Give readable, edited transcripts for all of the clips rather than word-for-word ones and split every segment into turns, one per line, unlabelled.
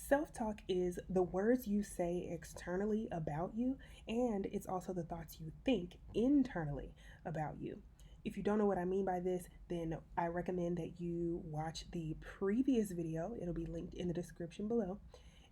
Self-talk is the words you say externally about you, and it's also the thoughts you think internally about you. If you don't know what I mean by this, then I recommend that you watch the previous video. It'll be linked in the description below.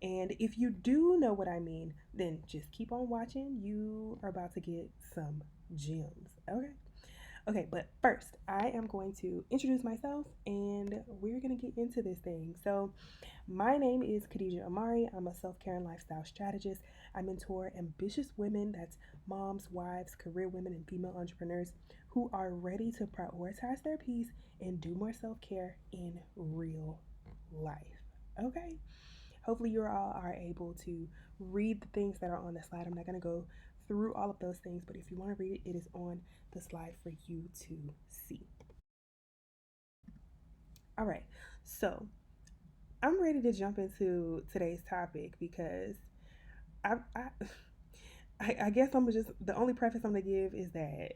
And if you do know what I mean, then just keep on watching. You are about to get some gems. Okay. Okay, but first, I am going to introduce myself and we're going to get into this thing. So, my name is Kahdija Imari. I'm a self care and lifestyle strategist. I mentor ambitious women, that's moms, wives, career women, and female entrepreneurs who are ready to prioritize their peace and do more self care in real life. Okay? Hopefully, you all are able to read the things that are on the slide. I'm not going to go through all of those things, but if you want to read it, it is on the slide for you to see. All right, so I'm ready to jump into today's topic because I, I, I guess I'm just the only preface I'm gonna give is that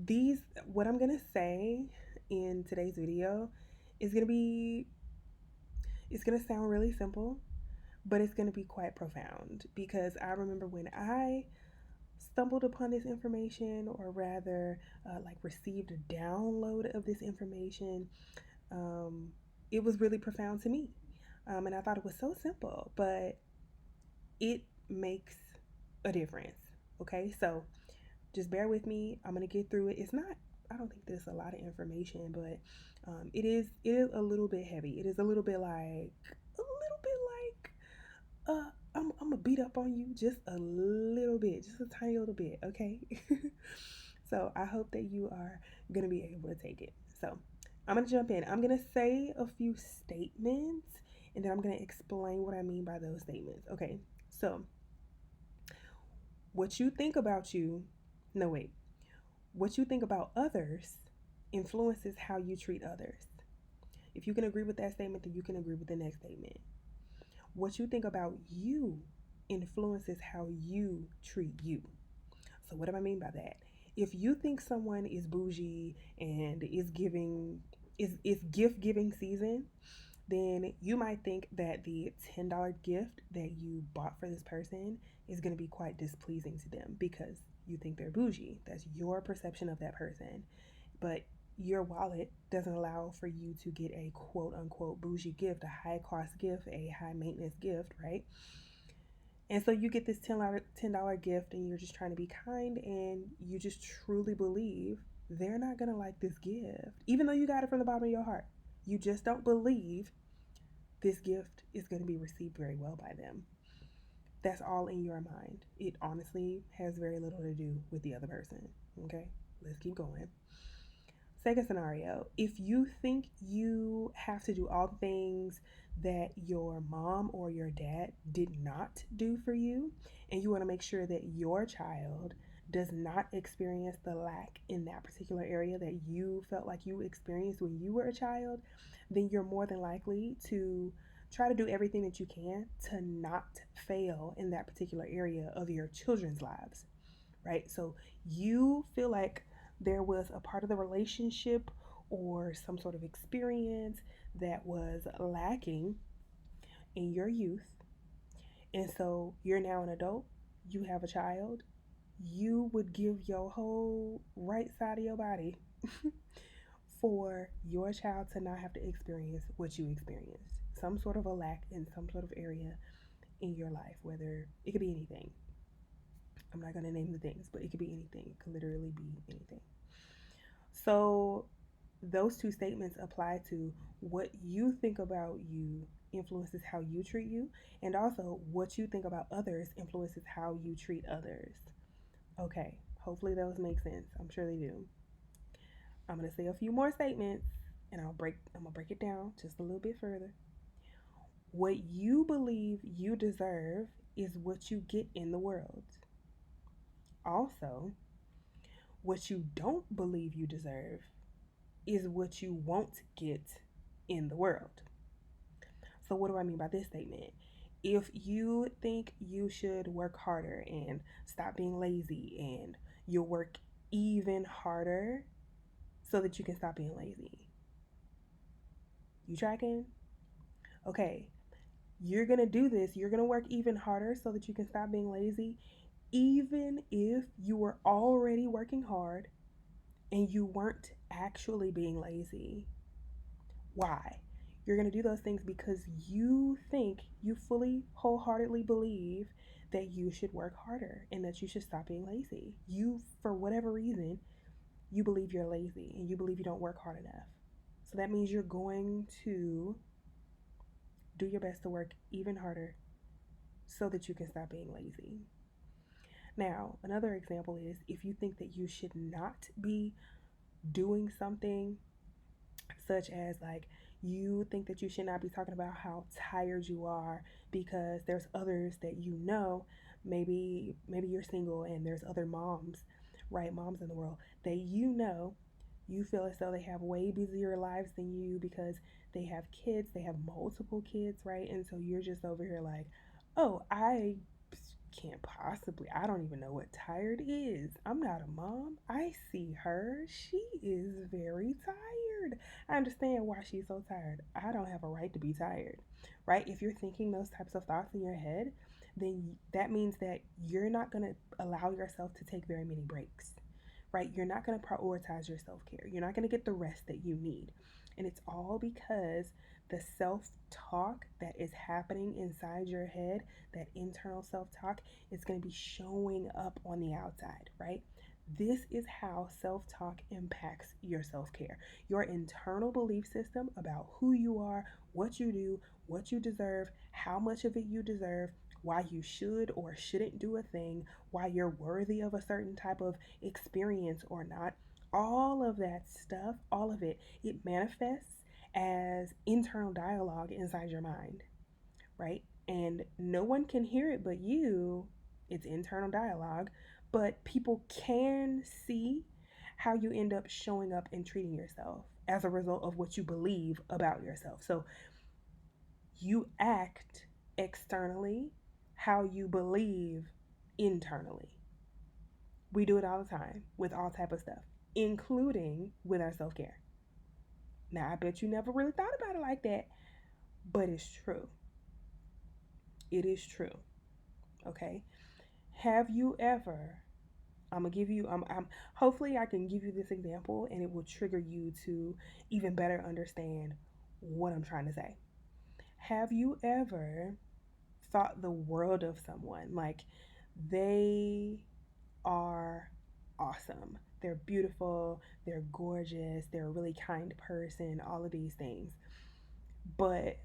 these what I'm gonna say in today's video is gonna be it's gonna sound really simple, but it's gonna be quite profound because I remember when I stumbled upon this information, or rather, like received a download of this information. Um, it was really profound to me, and I thought it was so simple, but it makes a difference. Okay, so just bear with me. I'm gonna get through it. It's not. I don't think there's a lot of information, but it is a little bit heavy. It is a little bit like I'm gonna beat up on you just a little bit, just a tiny little bit, okay? So I hope that you are gonna be able to take it. So I'm gonna jump in. I'm gonna say a few statements and then I'm gonna explain what I mean by those statements. Okay, so what you think about you, no, wait, what you think about others influences how you treat others. If you can agree with that statement, then you can agree with the next statement. What you think about you influences how you treat you. So, what do I mean by that? If you think someone is bougie and is gift giving season, then you might think that the $10 gift that you bought for this person is going to be quite displeasing to them because you think they're bougie. That's your perception of that person. But your wallet doesn't allow for you to get a quote unquote bougie gift, a high cost gift, a high maintenance gift, right? And so you get this $10 gift and you're just trying to be kind and you just truly believe they're not going to like this gift, even though you got it from the bottom of your heart. You just don't believe this gift is going to be received very well by them. That's all in your mind. It honestly has very little to do with the other person. Okay, let's keep going. Second scenario, if you think you have to do all the things that your mom or your dad did not do for you, and you want to make sure that your child does not experience the lack in that particular area that you felt like you experienced when you were a child, then you're more than likely to try to do everything that you can to not fail in that particular area of your children's lives, right? So you feel like there was a part of the relationship or some sort of experience that was lacking in your youth. And so you're now an adult, you have a child, you would give your whole right side of your body for your child to not have to experience what you experienced. Some sort of a lack in some sort of area in your life, whether it could be anything. I'm not going to name the things, but it could be anything. It could literally be anything. So those two statements apply to what you think about you influences how you treat you, and also what you think about others influences how you treat others. Okay, hopefully those make sense. I'm sure they do. I'm gonna say a few more statements, and I'm gonna break it down just a little bit further. What you believe you deserve is what you get in the world. Also, what you don't believe you deserve is what you won't get in the world. So, what do I mean by this statement? If you think you should work harder and stop being lazy, and you'll work even harder so that you can stop being lazy. You tracking? Okay, You're going to do this. You're going to work even harder so that you can stop being lazy, even if you were already working hard and you weren't actually being lazy. Why? You're going to do those things because you think, you fully, wholeheartedly believe that you should work harder and that you should stop being lazy. You, for whatever reason, you believe you're lazy and you believe you don't work hard enough. So that means you're going to do your best to work even harder so that you can stop being lazy. Now, another example is if you think that you should not be doing something, such as like you think that you should not be talking about how tired you are because there's others that you know, maybe you're single and there's other moms, right, moms in the world that you feel as though they have way busier lives than you because they have kids, they have multiple kids, right? And so you're just over here like, oh, I can't possibly, I don't even know what tired is. I'm not a mom. I see her. She is very tired. I understand why she's so tired. I don't have a right to be tired, right? If you're thinking those types of thoughts in your head, then that means that you're not going to allow yourself to take very many breaks, right? You're not going to prioritize your self care. You're not going to get the rest that you need. And it's all because the self talk that is happening inside your head, that internal self talk, is going to be showing up on the outside, right? This is how self talk impacts your self care. Your internal belief system about who you are, what you do, what you deserve, how much of it you deserve, why you should or shouldn't do a thing, why you're worthy of a certain type of experience or not. All of that stuff, all of it, it manifests as internal dialogue inside your mind, right? And no one can hear it but you. It's internal dialogue, but people can see how you end up showing up and treating yourself as a result of what you believe about yourself. So you act externally how you believe internally. We do it all the time with all type of stuff, including with our self-care. Now, I bet you never really thought about it like that, but it's true. It is true. Okay? Have you ever, I'm gonna give you hopefully I can give you this example and it will trigger you to even better understand what I'm trying to say. Have you ever thought the world of someone, like they are awesome, they're beautiful, they're gorgeous, they're a really kind person, all of these things, but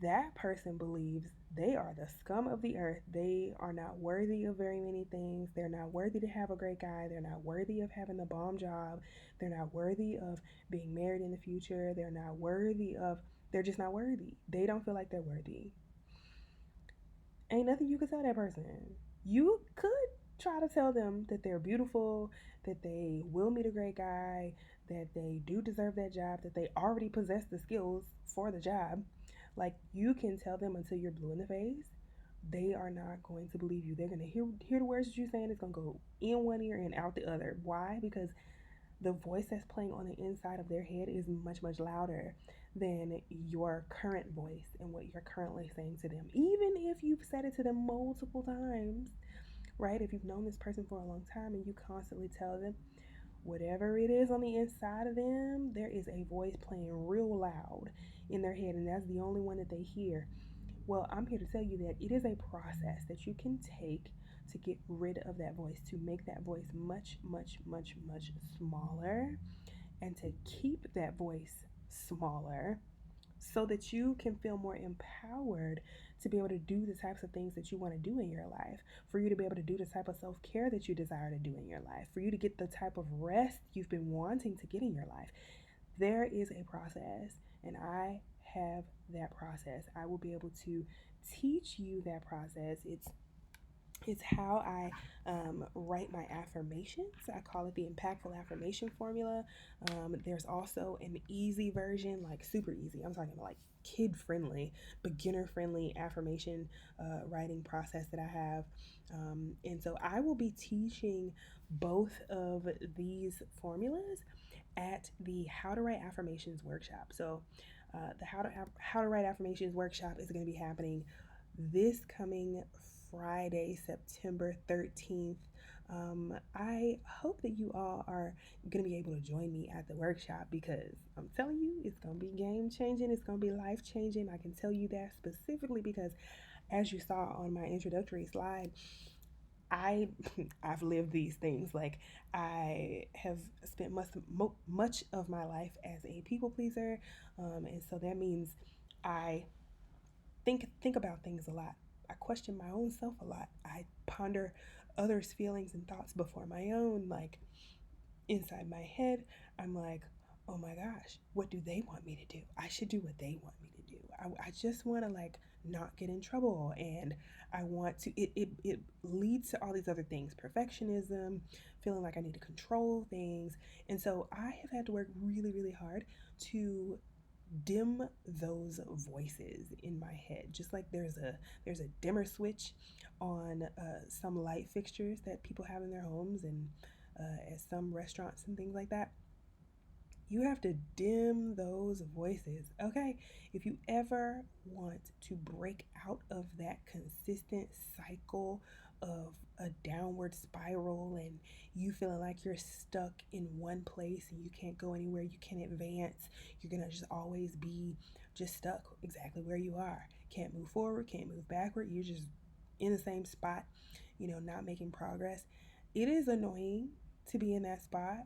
that person believes they are the scum of the earth. They are not worthy of very many things. They're not worthy to have a great guy. They're not worthy of having the bomb job. They're not worthy of being married in the future. They're just not worthy. They don't feel like they're worthy. Ain't nothing you can tell that person. You could try to tell them that they're beautiful, that they will meet a great guy, that they do deserve that job, that they already possess the skills for the job. Like, you can tell them until you're blue in the face. They are not going to believe you. They're going to hear the words that you're saying. It's going to go in one ear and out the other. Why? Because the voice that's playing on the inside of their head is much, much louder than your current voice and what you're currently saying to them. Even if you've said it to them multiple times, right? If you've known this person for a long time and you constantly tell them whatever it is on the inside of them, there is a voice playing real loud in their head, and that's the only one that they hear. Well, I'm here to tell you that it is a process that you can take to get rid of that voice, to make that voice much, much, much, much smaller, and to keep that voice smaller so that you can feel more empowered to be able to do the types of things that you want to do in your life, for you to be able to do the type of self care that you desire to do in your life, for you to get the type of rest you've been wanting to get in your life. There is a process, and I have that process. I will be able to teach you that process. It's how I write my affirmations. I call it the impactful affirmation formula. There's also an easy version, like super easy. I'm talking about like kid friendly, beginner friendly affirmation writing process that I have. And so I will be teaching both of these formulas at the How to Write Affirmations workshop. So the How to Write Affirmations workshop is going to be happening this coming Friday, September 13th. I hope that you all are going to be able to join me at the workshop because I'm telling you, it's going to be game changing. It's going to be life changing. I can tell you that specifically because, as you saw on my introductory slide, I I've lived these things. Like I have spent much of my life as a people pleaser, and so that means I think about things a lot. I question my own self a lot. I ponder others' feelings and thoughts before my own. Like inside my head, I'm like, oh my gosh, what do they want me to do? I should do what they want me to do. I just want to like not get in trouble, and I want to it leads to all these other things, perfectionism, feeling like I need to control things. And so I have had to work really really hard to dim those voices in my head, just like there's a dimmer switch on some light fixtures that people have in their homes and at some restaurants and things like that. You have to dim those voices, okay? If you ever want to break out of that consistent cycle of a downward spiral and you feeling like you're stuck in one place and you can't go anywhere, you can't advance, you're gonna just always be just stuck exactly where you are. Can't move forward, can't move backward, you're just in the same spot, not making progress. It is annoying to be in that spot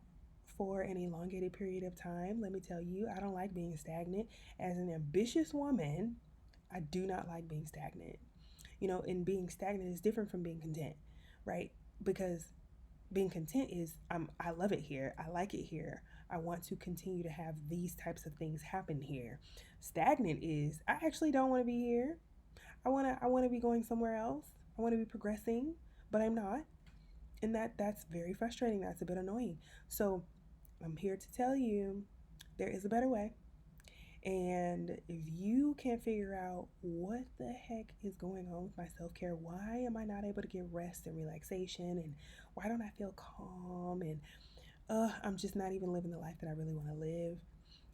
for an elongated period of time. Let me tell you, I don't like being stagnant. As an ambitious woman, I do not like being stagnant. And being stagnant is different from being content, right? Because being content is I love it here. I like it here. I want to continue to have these types of things happen here. Stagnant is I actually don't want to be here. I want to be going somewhere else. I want to be progressing, but I'm not. And that's very frustrating. That's a bit annoying. So I'm here to tell you there is a better way. And if you can't figure out what the heck is going on with my self care, why am I not able to get rest and relaxation? And why don't I feel calm? And I'm just not even living the life that I really want to live.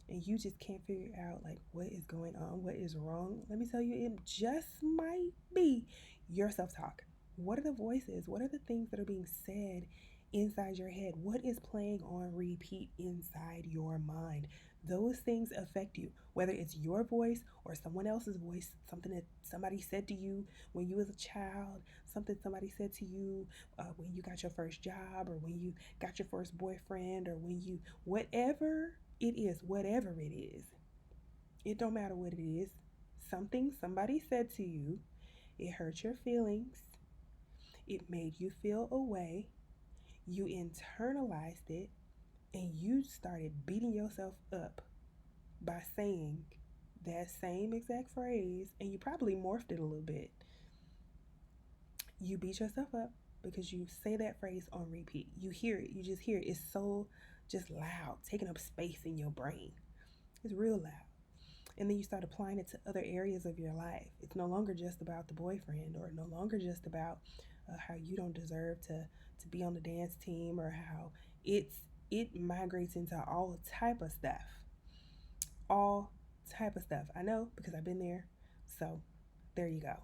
And you just can't figure out like what is going on, what is wrong. Let me tell you, it just might be your self talk. What are the voices? What are the things that are being said inside your head? What is playing on repeat inside your mind? Those things affect you, whether it's your voice or someone else's voice, something that somebody said to you when you was a child, something somebody said to you when you got your first job, or when you got your first boyfriend, or when you, whatever it is, it don't matter what it is. Something somebody said to you, it hurt your feelings, it made you feel a way, you internalized it, and you started beating yourself up by saying that same exact phrase, and you probably morphed it a little bit. You beat yourself up because you say that phrase on repeat. You hear it, you just hear it. It's so just loud, taking up space in your brain. It's real loud. And then you start applying it to other areas of your life. It's no longer just about the boyfriend, or no longer just about how you don't deserve to be on the dance team, or how it migrates into all type of stuff. All type of stuff. I know because I've been there. So there you go.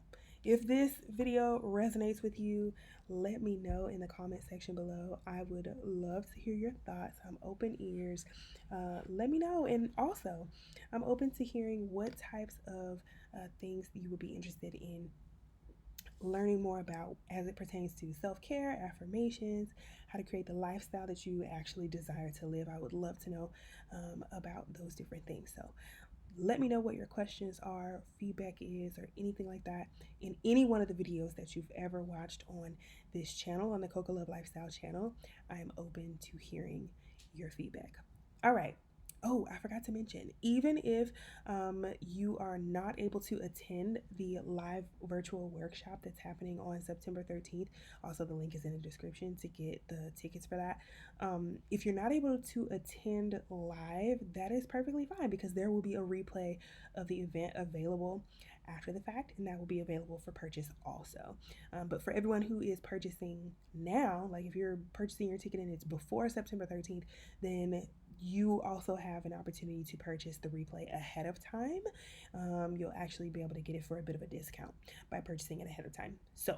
If this video resonates with you, let me know in the comment section below. I would love to hear your thoughts. I'm open ears. Let me know. And also, I'm open to hearing what types of things you would be interested in learning more about as it pertains to self-care, affirmations, how to create the lifestyle that you actually desire to live. I would love to know about those different things. So let me know what your questions are, feedback is, or anything like that in any one of the videos that you've ever watched on this channel, on the COCO Love Lifestyle channel. I am open to hearing your feedback. All right. Oh, I forgot to mention, even if you are not able to attend the live virtual workshop that's happening on September 13th, also the link is in the description to get the tickets for that. If you're not able to attend live, that is perfectly fine because there will be a replay of the event available after the fact, and that will be available for purchase also. But for everyone who is purchasing now, like if you're purchasing your ticket and it's before September 13th, then You also have an opportunity to purchase the replay ahead of time. You'll actually be able to get it for a bit of a discount by purchasing it ahead of time. So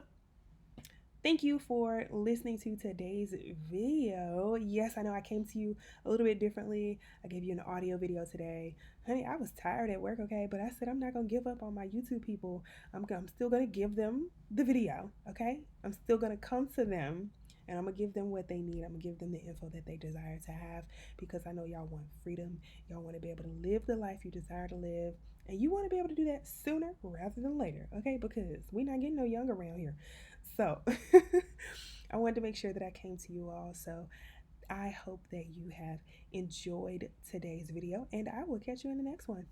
thank you for listening to today's video. Yes, I know I came to you a little bit differently. I gave you an audio video today. Honey, I was tired at work, okay? But I said I'm not going to give up on my YouTube people. I'm still going to give them the video, okay? I'm still going to come to them and I'm going to give them what they need. I'm going to give them the info that they desire to have because I know y'all want freedom. Y'all want to be able to live the life you desire to live. And you want to be able to do that sooner rather than later, okay? Because we're not getting no young around here. So I wanted to make sure that I came to you all. So I hope that you have enjoyed today's video and I will catch you in the next one.